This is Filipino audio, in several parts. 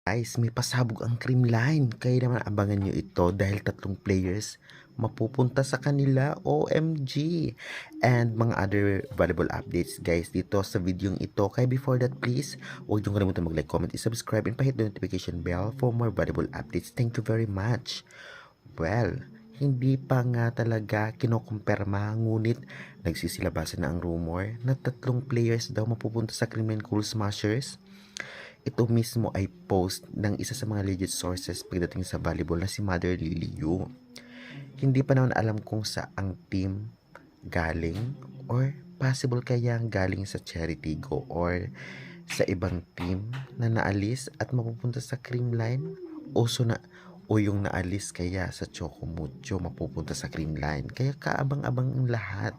Guys, may pasabog ang Creamline. Kaya naman abangan nyo ito dahil 3 players mapupunta sa kanila. OMG! And mga other valuable updates guys dito sa videong ito. Kaya before that please, huwag nyo kalimutan mag-like, comment, subscribe, and pahit the notification bell for more valuable updates. Thank you very much. Well, hindi pa nga talaga kinokumpirma ngunit nagsisilabasan na ang rumor na 3 players daw mapupunta sa Creamline Cool Smashers. Ito mismo ay post ng isa sa mga legit sources pagdating sa volleyball na si Mother Lily Yu. Hindi pa naman alam kung saang team galing or possible kayang galing sa Charity Go or sa ibang team na naalis at mapupunta sa Creamline o yung naalis kaya sa Chocomucho mapupunta sa Creamline. Kaya kaabang-abang ang lahat.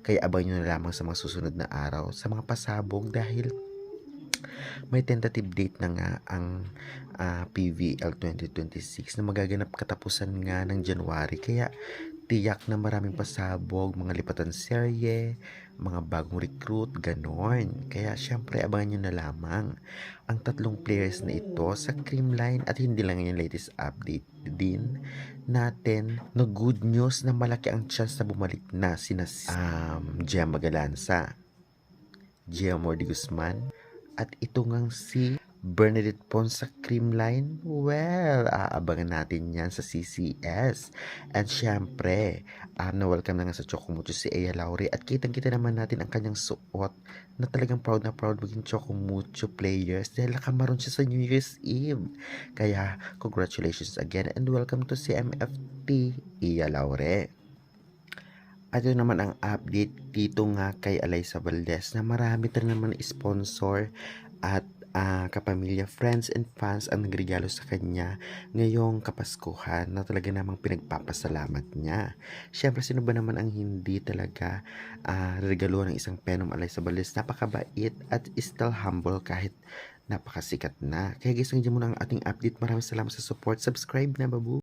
Kaya abang nyo na lamang sa mga susunod na araw sa mga pasabog dahil may tentative date na nga ang PVL 2026 na magaganap katapusan nga ng January. Kaya tiyak na maraming pasabog, mga lipatan serye, mga bagong recruit, ganon. Kaya syempre abangan nyo na lamang ang 3 players na ito sa Creamline at hindi lang yung latest update din natin na good news na malaki ang chance na bumalik na sina Gemma Galanza, Gia Mordi Guzman, at ito ngang si Bernadette Pons sa Creamline. Well, aabangan natin yan sa CCS. And syempre, na-welcome na nga sa Chocomucho si Ea Laure. At kitang-kita naman natin ang kanyang suot na talagang proud na proud maging Chocomucho players dahil nakamaroon siya sa New Year's Eve. Kaya, congratulations again and welcome to CMFT, Ea Laure. At ito naman ang update dito nga kay Alyssa Valdez na marami rin naman sponsor at kapamilya, friends and fans ang nagregalo sa kanya ngayong Kapaskuhan na talaga namang pinagpapasalamat niya. Siyempre, sino ba naman ang hindi talaga regalo ng isang Penom Alyssa Valdez? Napakabait at still humble kahit napakasikat na. Kaya guys, nandiyan muna ang ating update. Maraming salamat sa support. Subscribe na, babu!